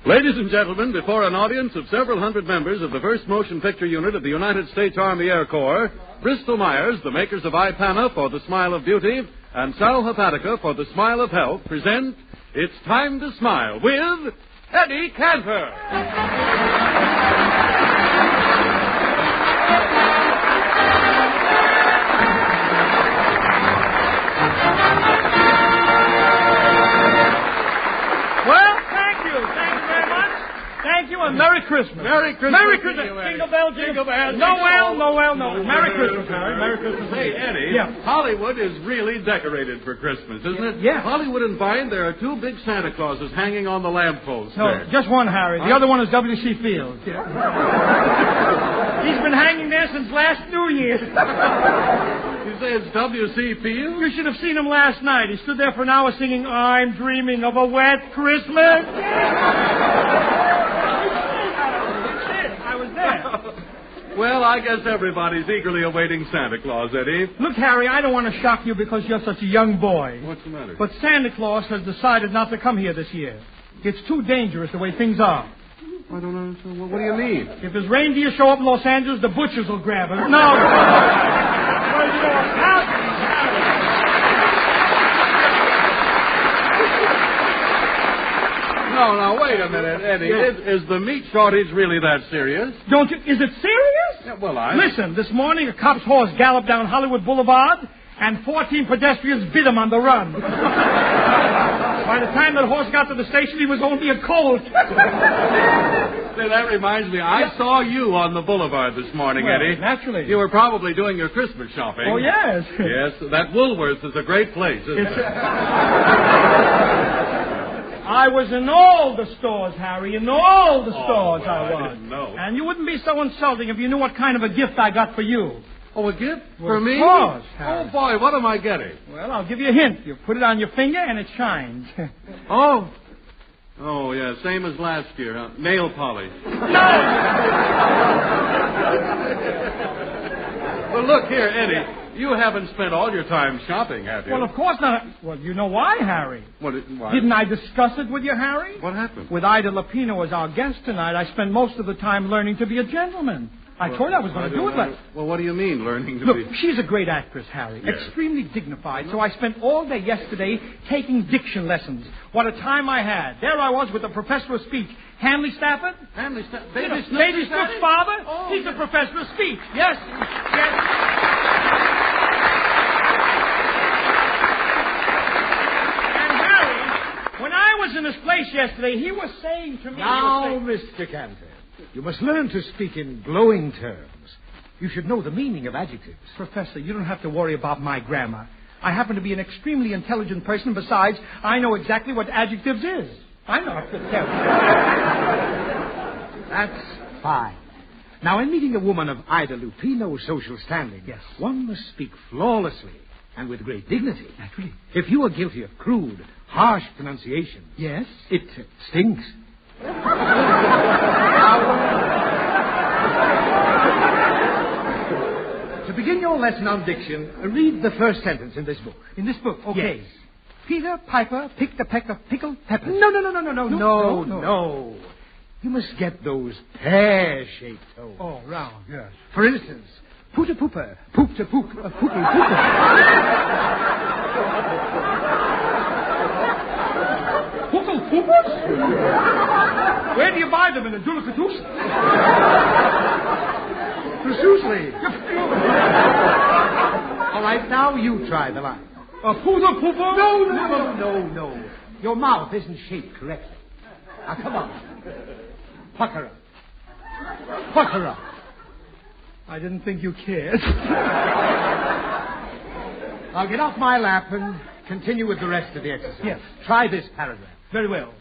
Ladies and gentlemen, before an audience of several hundred members of the 1st Motion Picture Unit of the United States Army Air Corps, Bristol Myers, the makers of Ipana for the Smile of Beauty, and Sal Hepatica for the Smile of Health, present It's Time to Smile with Eddie Cantor. Thank you, and Merry Christmas. Merry Christmas. Merry Christmas. Jingle bell, jingle bell. No. Merry Christmas, Harry. Merry Christmas. Hey, Eddie. Yeah. Hollywood is really decorated for Christmas, isn't it? Yeah. Hollywood and Vine, there are 2 big Santa Clauses hanging on the lampposts. No, there. just one, Harry. The other one is W.C. Fields. He's been hanging there since last New Year. You say it's W.C. Fields? You should have seen him last night. He stood there for an hour singing, I'm dreaming of a wet Christmas. I was there. Well, I guess everybody's eagerly awaiting Santa Claus, Eddie. Look, Harry, I don't want to shock you because you're such a young boy. What's the matter? But Santa Claus has decided not to come here this year. It's too dangerous the way things are. I don't understand. What do you mean? If his reindeer show up in Los Angeles, the butchers will grab him. No. No, wait a minute, Eddie. Yeah. Is the meat shortage really that serious? Don't you? Is it serious? Yeah, well, Listen, this morning a cop's horse galloped down Hollywood Boulevard, and 14 pedestrians bit him on the run. By the time that horse got to the station, he was only a colt. Say, that reminds me, I saw you on the boulevard this morning, Well, Eddie. naturally. You were probably doing your Christmas shopping. Oh, yes. Yes, that Woolworths is a great place, isn't it? I was in all the stores, Harry. In all the stores well, I was. I didn't know. And you wouldn't be so insulting if you knew what kind of a gift I got for you. Oh, a gift? Well, for me? of course, Harry. Oh, boy, what am I getting? Well, I'll give you a hint. You put it on your finger and it shines. Oh. Oh, yeah, same as last year, huh? Nail polish. Well, look here, Eddie. You haven't spent all your time shopping, have you? Well, of course not. Well, you know why, Harry. Why? Didn't I discuss it with you, Harry? What happened? With Ida Lupino as our guest tonight, I spent most of the time learning to be a gentleman. I told you I was going to do it. Well, what do you mean, learning to Look, be... she's a great actress, Harry. Yes. Extremely dignified. So I spent all day yesterday taking diction lessons. What a time I had. There I was with the professor of speech. Hanley Stafford? Baby Snook's father? Oh, He's the professor of speech. Yes. When I was in his place yesterday, he was saying to me... Now, Mr. Cantor, you must learn to speak in glowing terms. You should know the meaning of adjectives. Professor, you don't have to worry about my grammar. I happen to be an extremely intelligent person. Besides, I know exactly what adjectives is. I know how to tell you. That's fine. Now, in meeting a woman of Ida Lupino's social standing, yes, one must speak flawlessly and with great dignity. Naturally. If you are guilty of crude, harsh pronunciations, yes, it stinks. To begin your lesson on diction, read the first sentence in this book. In this book, okay. Yes. Peter Piper picked a peck of pickled peppers. No. You must get those pear-shaped toes. Oh, round, yes. For instance, pooter-pooper, poop-to-poop, pooper-pooper. Poopers? Where do you buy them? In the Dulacatoos? Precisely. All right, now you try the line. Pooter-pooper? No. Your mouth isn't shaped correctly. Now, come on. Pucker up. I didn't think you cared. I'll get off my lap and continue with the rest of the exercise. Yes. Try this paragraph. Very well.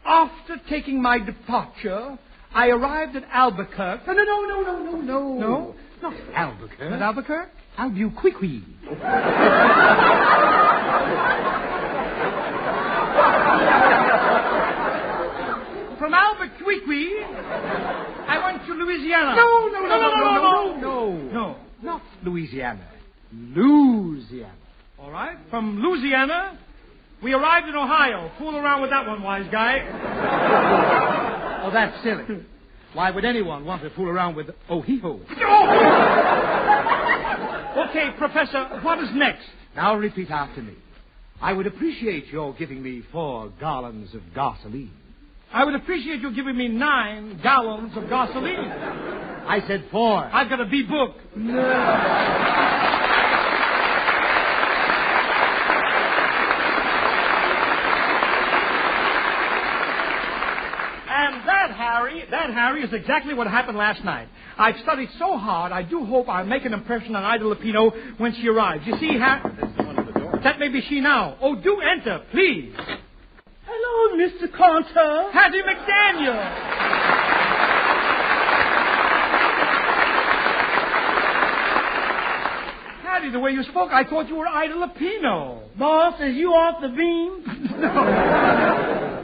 After taking my departure, I arrived at Albuquerque. No. No? Not Albuquerque. Not Albuquerque? Albuquerque. From Albuquerque, I went to Louisiana. No. Not Louisiana. Louisiana. All right. From Louisiana, We arrived in Ohio. Fool around with that one, wise guy. Oh, that's silly. Why would anyone want to fool around with oh-hee-ho? Okay, Professor, what is next? Now repeat after me. I would appreciate your giving me 4 gallons of gasoline. I would appreciate you giving me 9 gallons of gasoline. I said 4. I've got to be booked. That, Harry, is exactly what happened last night. I've studied so hard, I do hope I'll make an impression on Ida Lupino when she arrives. You see, There's someone at the door. that may be she now. Oh, do enter, please. Hello, Mr. Cantor. Hattie McDaniel. Hattie, the way you spoke, I thought you were Ida Lupino. Boss, is you off the beam?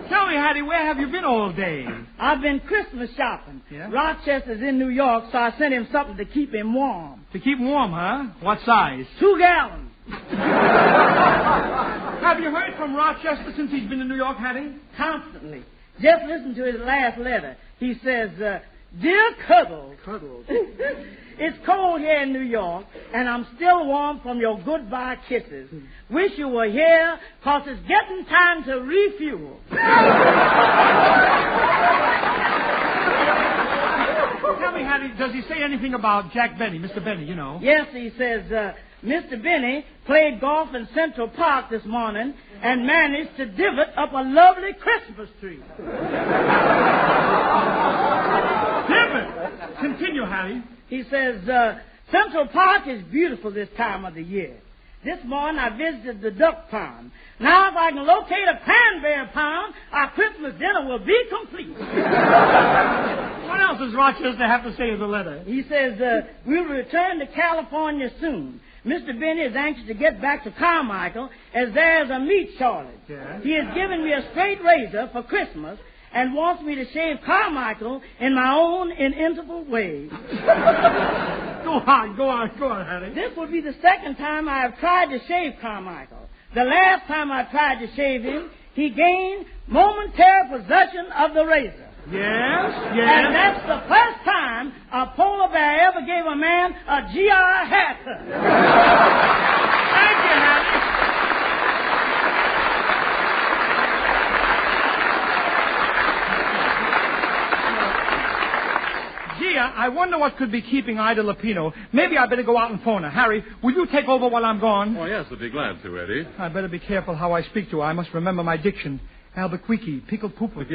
Tell me, Hattie, where have you been all day? I've been Christmas shopping. Yeah? Rochester's in New York, so I sent him something to keep him warm. To keep warm, huh? What size? 2 gallons. Have you heard from Rochester since he's been in New York, Hattie? Constantly. Just listen to his last letter. He says, Dear Cuddles. Cuddles. It's cold here in New York, and I'm still warm from your goodbye kisses. Wish you were here, 'cause it's getting time to refuel. Tell me, Hattie, does he say anything about Jack Benny, Mr. Benny, you know? Yes, he says, Mr. Benny played golf in Central Park this morning and managed to divot up a lovely Christmas tree. Divot! Continue, Hattie. He says, Central Park is beautiful this time of the year. This morning I visited the duck pond. Now if I can locate a cranberry pond, our Christmas dinner will be complete. What else does Rochester have to say in the letter? He says, we'll return to California soon. Mr. Benny is anxious to get back to Carmichael as there's a meat shortage. Yeah. He has given me a straight razor for Christmas and wants me to shave Carmichael in my own inimitable way. Go on, Hattie. This will be the second time I have tried to shave Carmichael. The last time I tried to shave him, he gained momentary possession of the razor. Yes. And that's the first time a polar bear ever gave a man a GI haircut. Thank you, Hattie. Gee, I wonder what could be keeping Ida Lupino. Maybe I better go out and phone her. Harry, will you take over while I'm gone? Oh, yes, I'd be glad to, Eddie. I better be careful how I speak to her. I must remember my diction. Albuquerque, pickle pooper.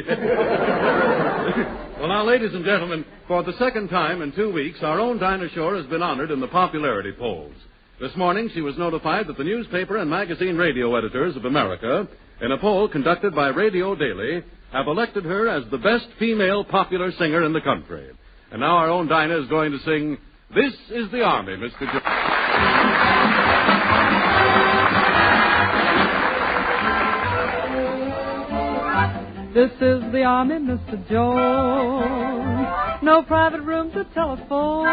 Well, now, ladies and gentlemen, for the second time in 2 weeks, our own Dinah Shore has been honored in the popularity polls. This morning, she was notified that the newspaper and magazine radio editors of America, in a poll conducted by Radio Daily, have elected her as the best female popular singer in the country. And now our own Dinah is going to sing, This is the Army, Mr. Jones. This is the Army, Mr. Jones. No private room to telephone.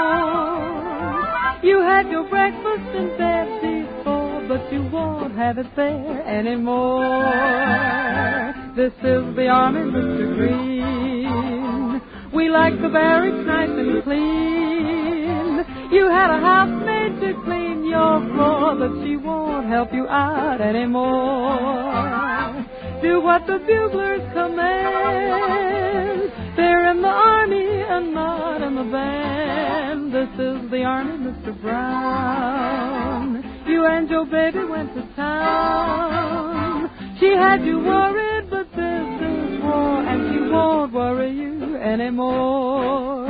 You had your breakfast in bed before, but you won't have it there anymore. This is the Army, Mr. Green. We like the barracks nice and clean. You had a housemaid to clean your floor, but she won't help you out anymore. Do what the buglers command. They're in the army and not in the band. This is the Army, Mr. Brown. You and your baby went to town. She had you worried, but this is war, and she won't worry you anymore.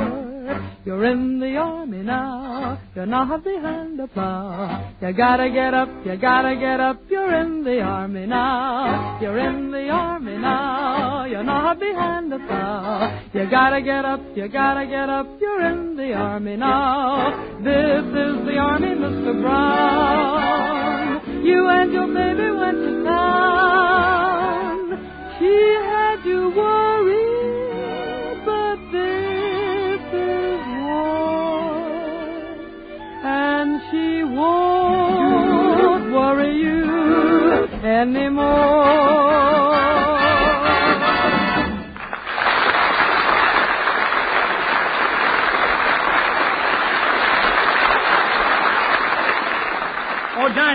You're in the Army now. You're not behind the plow. You gotta get up, you gotta get up. You're in the Army now. You're in the Army now. You're not behind the plow. You gotta get up, you gotta get up. You're in the Army now. This is the Army, Mr. Brown. You and your baby went to town. She had you worried, but this is war, and she won't worry you anymore.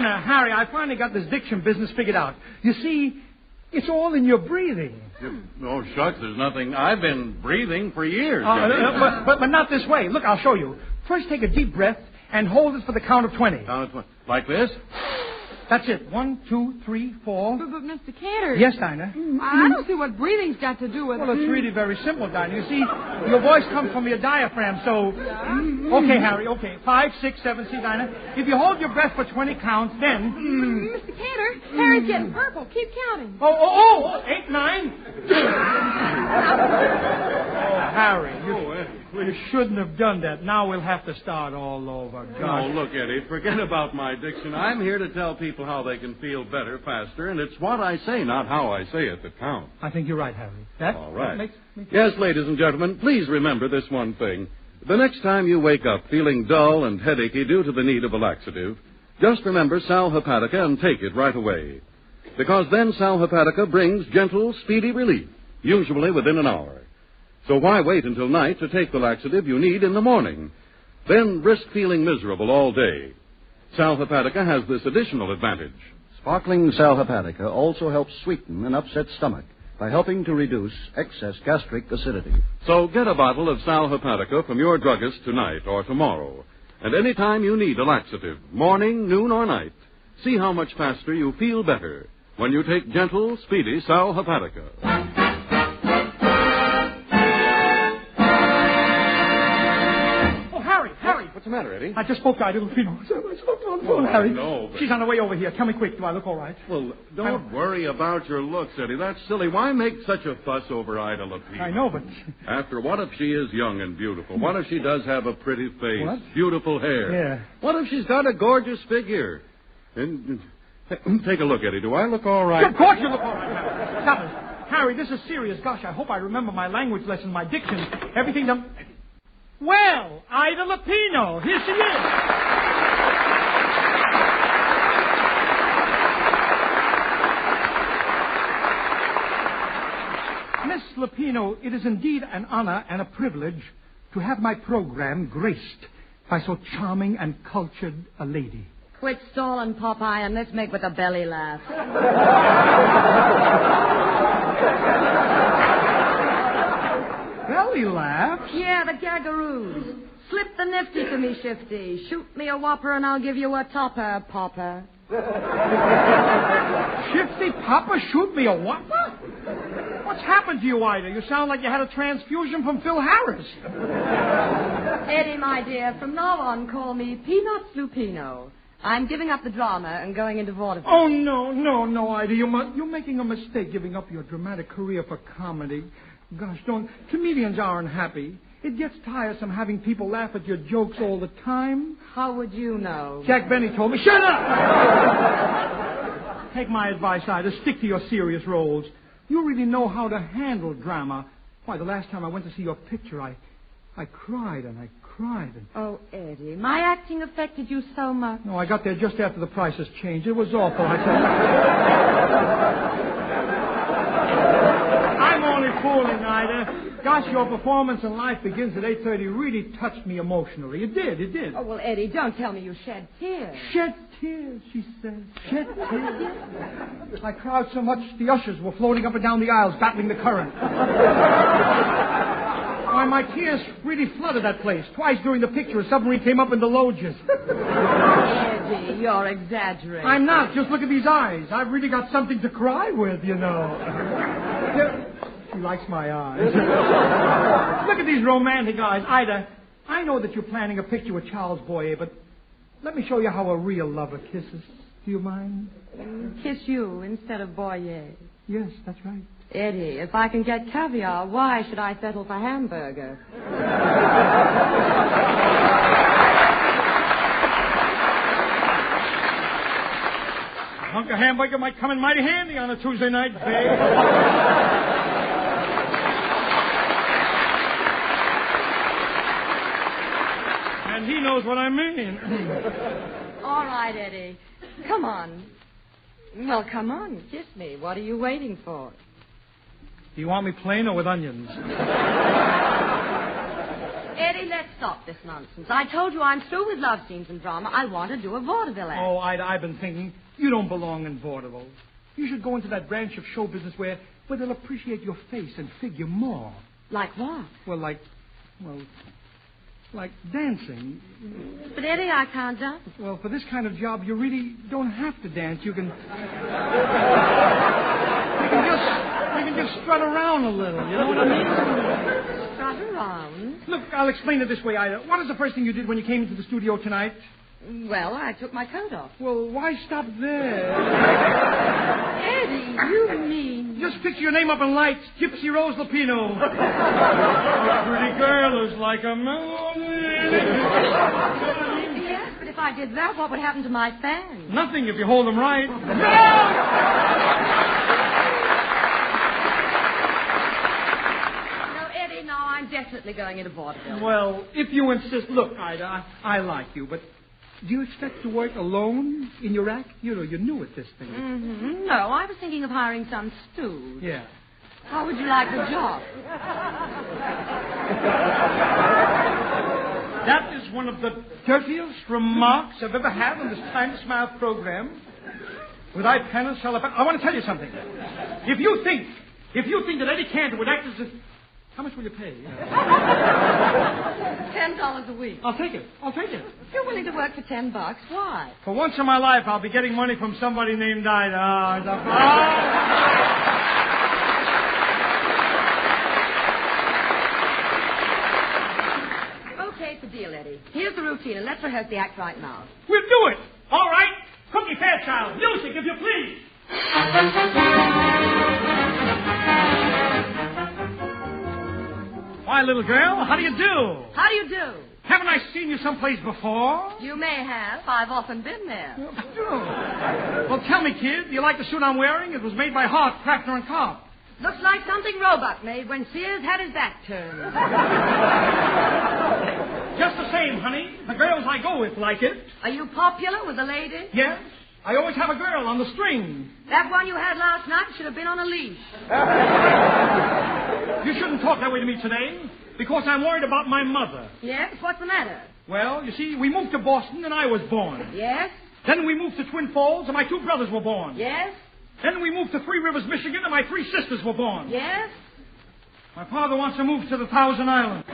Dinah, Harry, I finally got this diction business figured out. You see, it's all in your breathing. Oh, shucks, there's nothing. I've been breathing for years. But not this way. Look, I'll show you. First, take a deep breath and hold it for the count of 20. Count of 20. Like this? That's it. 1, 2, 3, 4. But Mr. Cantor. Yes, Dinah? I don't see what breathing's got to do with it. Well, it's really very simple, Dinah. You see, your voice comes from your diaphragm, so... Okay, Harry, okay. 5, 6, 7, see, Dinah? If you hold your breath for 20 counts, then... Mr. Cantor, Harry's getting purple. Keep counting. 8, 9. Harry, you shouldn't have done that. Now we'll have to start all over. Oh, look, Eddie, forget about my diction. I'm here to tell people how they can feel better, faster, and it's what I say, not how I say it, that counts. I think you're right, Harry. All right. That makes Yes, ladies and gentlemen, please remember this one thing. The next time you wake up feeling dull and headachy due to the need of a laxative, just remember Sal Hepatica and take it right away. Because then Sal Hepatica brings gentle, speedy relief, usually within an hour. So why wait until night to take the laxative you need in the morning? Then risk feeling miserable all day. Sal Hepatica has this additional advantage. Sparkling Sal Hepatica also helps sweeten an upset stomach by helping to reduce excess gastric acidity. So get a bottle of Sal Hepatica from your druggist tonight or tomorrow. And any time you need a laxative, morning, noon, or night, see how much faster you feel better when you take gentle, speedy Sal Hepatica. What's the matter, Eddie? I just spoke to Ida Lupino. I spoke to her on the phone, Harry. No, but... She's on her way over here. Tell me quick. Do I look all right? Well, don't worry about your looks, Eddie. That's silly. Why make such a fuss over Ida Lupino? I know, but... After, what if she is young and beautiful? What if she does have a pretty face? What? Beautiful hair? Yeah. What if she's got a gorgeous figure? And take a look, Eddie. Do I look all right? Of course you look all right, Harry. Stop it. Harry, this is serious. Gosh, I hope I remember my language lesson, my diction. Everything done... Well, Ida Lupino, here she is. Miss Lupino, it is indeed an honor and a privilege to have my program graced by so charming and cultured a lady. Quit stalling, Popeye, and let's make with the belly laugh. Belly laughs? Yeah, the gagaroos. Slip the nifty to me, Shifty. Shoot me a whopper and I'll give you a topper, Popper. Shifty Papa shoot me a whopper? What's happened to you, Ida? You sound like you had a transfusion from Phil Harris. Eddie, my dear, from now on call me Peanuts Lupino. I'm giving up the drama and going into vaudeville. Oh, no, Ida. You're making a mistake giving up your dramatic career for comedy. Gosh, don't. Comedians aren't happy. It gets tiresome having people laugh at your jokes all the time. How would you know? Jack Benny told me. Shut up! Take my advice, Ida. Stick to your serious roles. You really know how to handle drama. Why, the last time I went to see your picture, I cried and I cried. Oh, Eddie, my acting affected you so much. No, I got there just after the prices changed. It was awful, I tell you. I'm only fooling, Ida. Gosh, your performance in Life Begins at 8:30 really touched me emotionally. It did. Oh, well, Eddie, don't tell me you shed tears. Shed tears, she says. Shed tears. I cried so much the ushers were floating up and down the aisles, battling the current. Why, my tears really flooded that place. Twice during the picture, a submarine came up in the loges. Eddie, you're exaggerating. I'm not. Just look at these eyes. I've really got something to cry with, you know. She likes my eyes. Look at these romantic eyes. Ida, I know that you're planning a picture with Charles Boyer, but let me show you how a real lover kisses. Do you mind? Kiss you instead of Boyer. Yes, that's right. Eddie, if I can get caviar, why should I settle for hamburger? A hunk of hamburger might come in mighty handy on a Tuesday night, babe. And he knows what I mean. All right, Eddie. Come on. Well, come on. Kiss me. What are you waiting for? Do you want me plain or with onions? Eddie, let's stop this nonsense. I told you I'm through with love scenes and drama. I want to do a vaudeville act. Oh, Ida, I've been thinking, you don't belong in vaudeville. You should go into that branch of show business where they'll appreciate your face and figure more. Like what? Like dancing. But, Eddie, I can't dance. Well, for this kind of job, you really don't have to dance. You can just strut around a little, you know what I mean? Strut around? Look, I'll explain it this way, Ida. What is the first thing you did when you came into the studio tonight? Well, I took my coat off. Well, why stop there? Eddie, you mean... Just picture your name up in lights. Gypsy Rose Lupino. A pretty girl is like a melody. Yes, but if I did that, what would happen to my fans? Nothing if you hold them right. No, I'm definitely going into vaudeville. Well, if you insist... Look, Ida, I like you, but... Do you expect to work alone in your act? You know, you're new at this thing. Mm-hmm. No, I was thinking of hiring some stooge. Yeah. How would you like the job? That is one of the dirtiest remarks I've ever had on this Time to Smile program. With I want to tell you something. If you think that Eddie Cantor would act as a... How much will you pay? $10 a week. I'll take it. You're willing to work for $10? Why? For once in my life, I'll be getting money from somebody named Ida. Okay, it's a deal, Eddie. Here's the routine, and let's rehearse the act right now. We'll do it. All right. Cookie Fairchild, music, if you please. Why, little girl, how do you do? How do you do? Haven't I seen you someplace before? You may have. I've often been there. Well, tell me, kid, do you like the suit I'm wearing? It was made by Hart, Crafter, and Cobb. Looks like something Roebuck made when Sears had his back turned. Just the same, honey. The girls I go with like it. Are you popular with the ladies? Yes. I always have a girl on the string. That one you had last night should have been on a leash. You shouldn't talk that way to me today, because I'm worried about my mother. Yes? What's the matter? Well, you see, we moved to Boston and I was born. Yes? Then we moved to Twin Falls and my 2 brothers were born. Yes? Then we moved to Three Rivers, Michigan, and my 3 sisters were born. Yes? My father wants to move to the Thousand Islands.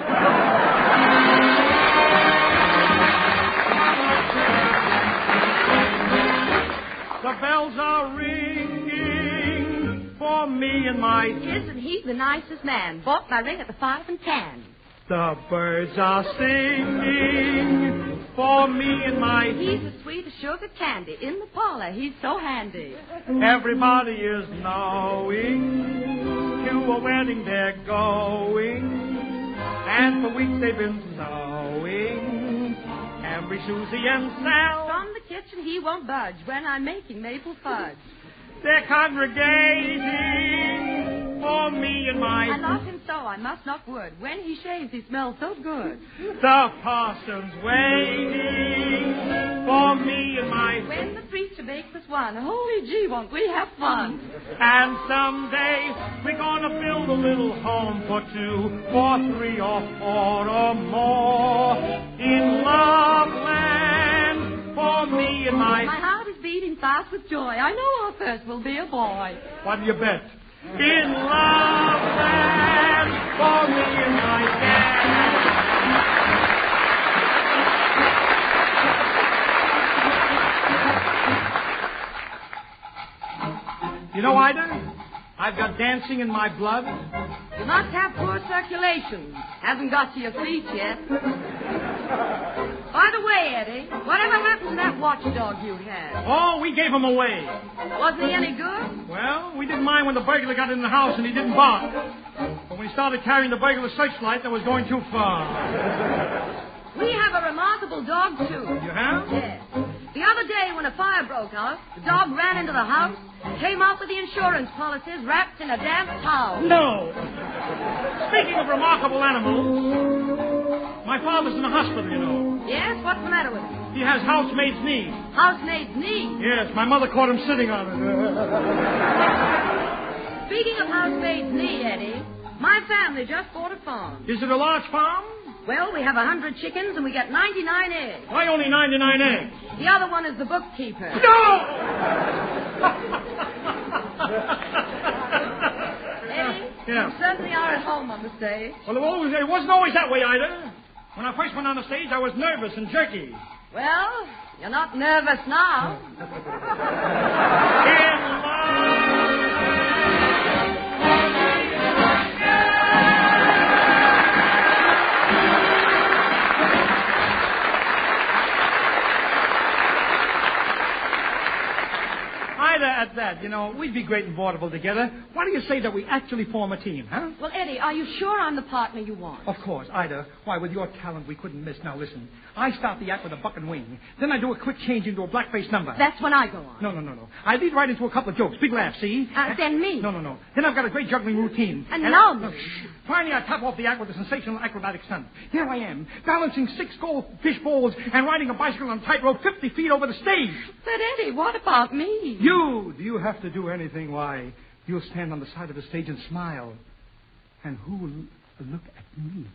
The bells are ringing for me and my... Isn't he the nicest man? Bought my ring at the 5 and 10. The birds are singing for me and my... He's as sweet as sugar candy. In the parlor, he's so handy. Everybody is knowing to a wedding they're going. And for weeks they've been sewing. Every Susie and Sal. From the kitchen, he won't budge when I'm making maple fudge. They're congregating for me and my... I love him so, I must knock wood. When he shaves, he smells so good. The parson's waiting for me and my... When the preacher makes us one, holy gee, won't we have fun? And someday we're gonna build a little home for 2, for 3, or 4 or more in Loveland for me and my... My heart is beating fast with joy. I know our first will be a boy. What do you bet? In Loveland for me and my dad. You know, Ida, I've got dancing in my blood. You must have poor circulation. Hasn't got to your feet yet. By the way, Eddie, whatever happened to that watchdog you had? Oh, we gave him away. Wasn't he any good? Well, we didn't mind when the burglar got in the house and he didn't bark. But when he started carrying the burglar searchlight, that was going too far. We have a remarkable dog, too. You have? Yes. The other day when a fire broke out, the dog ran into the house, came out with the insurance policies wrapped in a damp towel. No. Speaking of remarkable animals, my father's in the hospital, you know. Yes? What's the matter with him? He has housemaid's knee. Housemaid's knee? Yes, my mother caught him sitting on it. Speaking of housemaid's knee, Eddie, my family just bought a farm. Is it a large farm? Well, we have 100 chickens and we get 99 eggs. Why only 99 eggs? The other one is the bookkeeper. No! Eddie, Yeah. you certainly are at home on the stage. Well, it wasn't always that way, Ida. When I first went on the stage, I was nervous and jerky. Well, you're not nervous now. In love. At that, we'd be great and vaudeville together. Why do you say that we actually form a team, huh? Well, Eddie, are you sure I'm the partner you want? Of course, Ida. Why, with your talent, we couldn't miss. Now, listen. I start the act with a buck and wing. Then I do a quick change into a blackface number. That's when I go on. No. I lead right into a couple of jokes. Big laugh, see? Then me. No. Then I've got a great juggling routine. And now me. Finally, I top off the act with a sensational acrobatic stunt. Here I am, balancing 6 gold fish bowls and riding a bicycle on a tightrope 50 feet over the stage. But, Eddie, what about me? Do you have to do anything? Why, you'll stand on the side of the stage and smile. And who will look at me?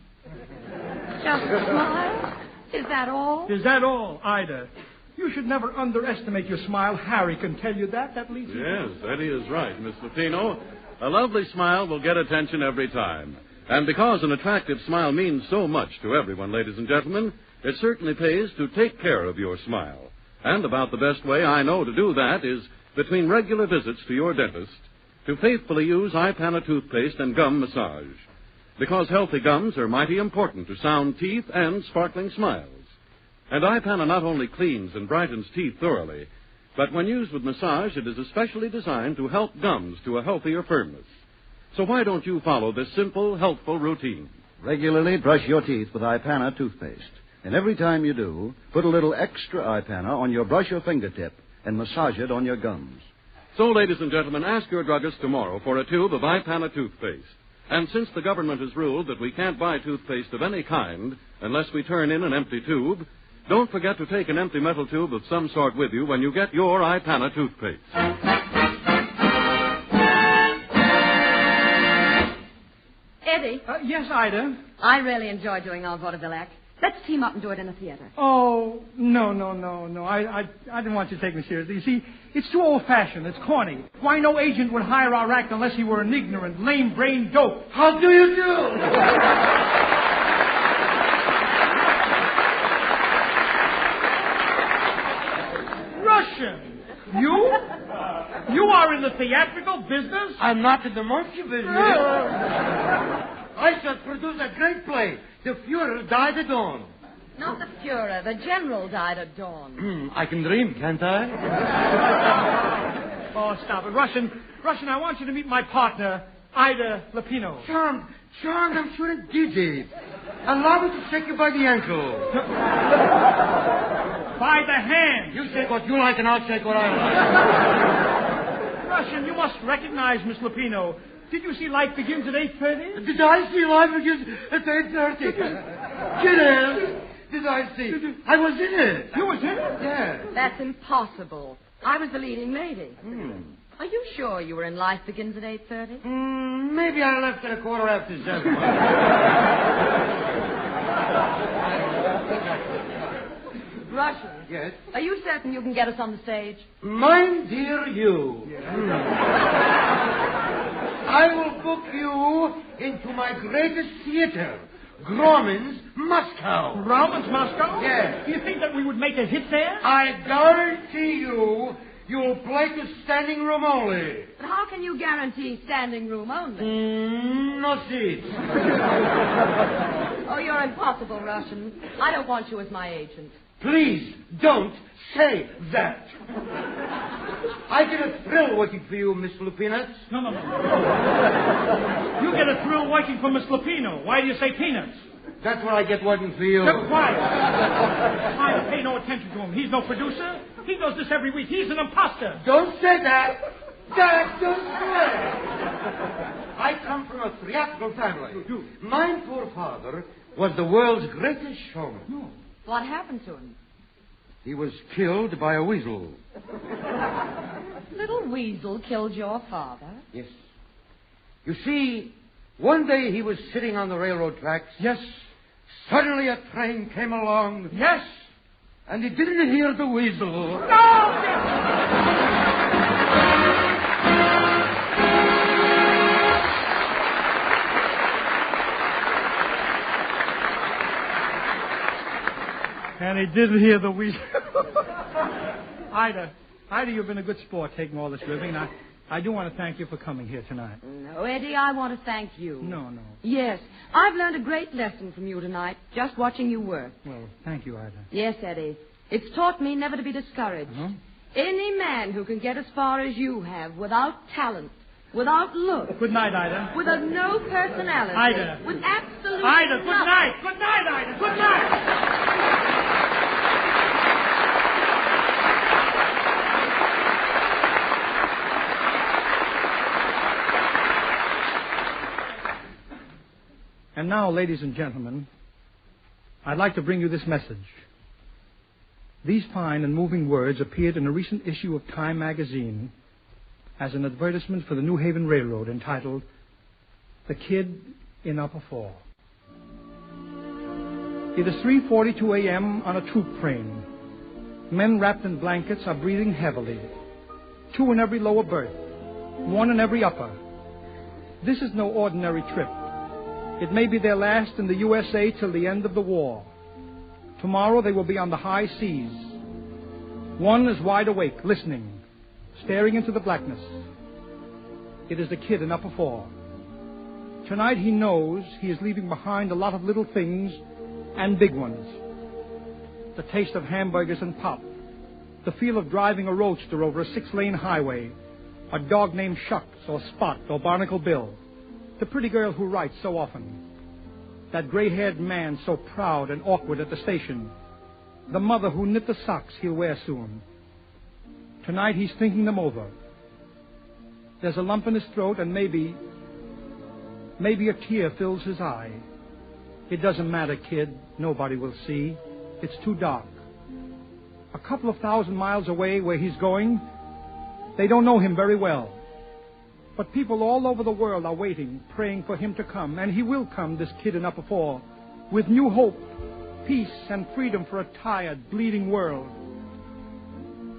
Just a smile? Is that all? Is that all, Ida? You should never underestimate your smile. Harry can tell you that. That leads you. Yes, Eddie is right, Miss Lupino. A lovely smile will get attention every time. And because an attractive smile means so much to everyone, ladies and gentlemen, it certainly pays to take care of your smile. And about the best way I know to do that is, between regular visits to your dentist, to faithfully use iPana toothpaste and gum massage. Because healthy gums are mighty important to sound teeth and sparkling smiles. And iPana not only cleans and brightens teeth thoroughly, but when used with massage, it is especially designed to help gums to a healthier firmness. So why don't you follow this simple, helpful routine? Regularly brush your teeth with iPana toothpaste. And every time you do, put a little extra iPana on your brush or fingertip and massage it on your gums. So, ladies and gentlemen, ask your druggist tomorrow for a tube of iPana toothpaste. And since the government has ruled that we can't buy toothpaste of any kind unless we turn in an empty tube, don't forget to take an empty metal tube of some sort with you when you get your iPana toothpaste. Eddie? Yes, Ida? I really enjoy doing our vaudeville act. Let's team up and do it in a theater. Oh, no. I didn't want you to take me seriously. You see, it's too old-fashioned. It's corny. Why, no agent would hire our act unless he were an ignorant, lame-brained dope. How do you do? Russian! You? You are in the theatrical business? I'm not in the monkey business. I shall produce a great play. The Führer died at dawn. Not the Führer. The General died at dawn. I can dream, can't I? Oh, stop it. Russian, I want you to meet my partner, Ida Lupino. Charmed, I'm sure it did it. Allow me to shake you by the ankle. By the hand. You shake what you like and I'll shake what I like. Russian, you must recognize Miss Lupino. Did you see Life Begins at 8:30? Did I see Life Begins at 8:30? Did I see? I was in it. You was in it? Yes. That's impossible. I was the leading lady. Are you sure you were in Life Begins at 8:30? Maybe I left at 7:15. Russian. Yes? Are you certain you can get us on the stage? Mine dear you. I will book you into my greatest theater, Grauman's Moscow. Grauman's Moscow? Yes. Do you think that we would make a hit there? I guarantee you'll play to standing room only. But how can you guarantee standing room only? No seats. Oh, you're impossible, Russian. I don't want you as my agent. Please don't say that. I get a thrill working for you, Miss Lupino. No. You get a thrill working for Miss Lupino. Why do you say peanuts? That's what I get working for you. Keep quiet. Quiet. Pay no attention to him. He's no producer. He does this every week. He's an imposter. Don't say that. Don't say it. I come from a theatrical family. You do? My poor father was the world's greatest showman. No. What happened to him? He was killed by a weasel. Little weasel killed your father? Yes. You see, one day he was sitting on the railroad tracks. Yes. Suddenly a train came along. Yes. And he didn't hear the whistle. No! And he didn't hear the whistle. Ida, you've been a good sport taking all this ribbing. I do want to thank you for coming here tonight. No, Eddie, I want to thank you. No. Yes, I've learned a great lesson from you tonight, just watching you work. Well, thank you, Ida. Yes, Eddie. It's taught me never to be discouraged. Any man who can get as far as you have without talent, without look. Good night, Ida. With a no personality. Ida. With absolutely Ida, good nothing. night. Good night, Ida. Good night. And now, ladies and gentlemen, I'd like to bring you this message. These fine and moving words appeared in a recent issue of Time magazine as an advertisement for the New Haven Railroad entitled, The Kid in Upper Fall. It is 3:42 a.m. on a troop train. Men wrapped in blankets are breathing heavily. 2 in every lower berth, 1 in every upper. This is no ordinary trip. It may be their last in the USA till the end of the war. Tomorrow they will be on the high seas. One is wide awake, listening, staring into the blackness. It is the kid in Upper Fall. Tonight he knows he is leaving behind a lot of little things and big ones. The taste of hamburgers and pop. The feel of driving a roadster over a 6-lane highway. A dog named Shucks or Spot or Barnacle Bill. The pretty girl who writes so often. That gray-haired man so proud and awkward at the station. The mother who knit the socks he'll wear soon. Tonight he's thinking them over. There's a lump in his throat and maybe a tear fills his eye. It doesn't matter, kid. Nobody will see. It's too dark. A couple of 1,000 miles away where he's going, they don't know him very well. But people all over the world are waiting, praying for him to come. And he will come, this kid in Upper Fall, with new hope, peace, and freedom for a tired, bleeding world.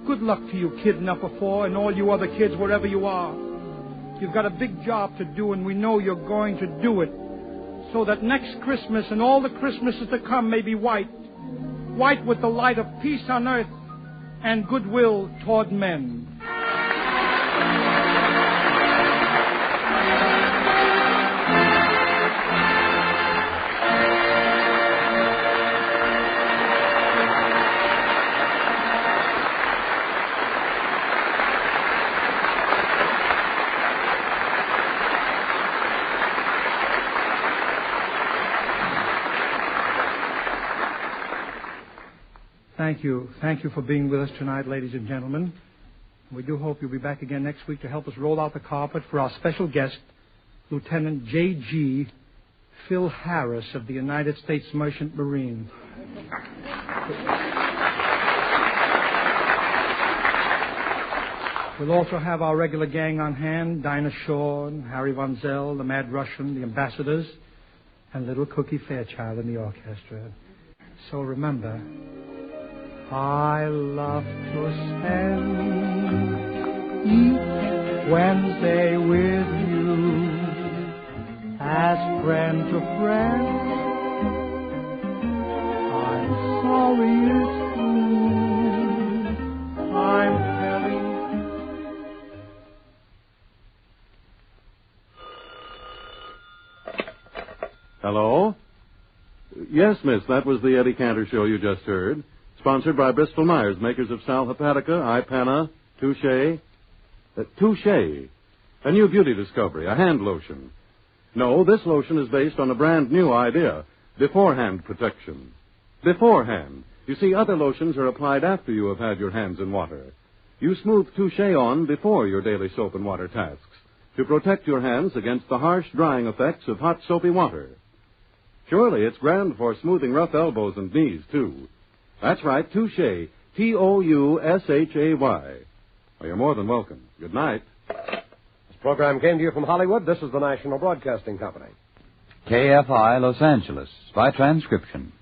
Good luck to you, kid in Upper Fall, and all you other kids, wherever you are. You've got a big job to do, and we know you're going to do it. So that next Christmas and all the Christmases to come may be white. White with the light of peace on earth and goodwill toward men. Thank you for being with us tonight, ladies and gentlemen. We do hope you'll be back again next week to help us roll out the carpet for our special guest, Lieutenant J.G. Phil Harris of the United States Merchant Marine. We'll also have our regular gang on hand, Dinah Shaw, Harry Von Zell, the Mad Russian, the ambassadors, and little Cookie Fairchild in the orchestra. So remember, I love to spend each Wednesday with you as friend to friend. I'm sorry it's true. I'm telling. Hello? Yes, miss, that was the Eddie Cantor show you just heard. Sponsored by Bristol Myers, makers of Sal Hepatica, Ipana, Touche. Touche. A new beauty discovery, a hand lotion. No, this lotion is based on a brand new idea, beforehand protection. Beforehand. You see, other lotions are applied after you have had your hands in water. You smooth Touche on before your daily soap and water tasks to protect your hands against the harsh drying effects of hot soapy water. Surely it's grand for smoothing rough elbows and knees, too. That's right, Touche. Toushay. Well, you're more than welcome. Good night. This program came to you from Hollywood. This is the National Broadcasting Company. KFI Los Angeles by transcription.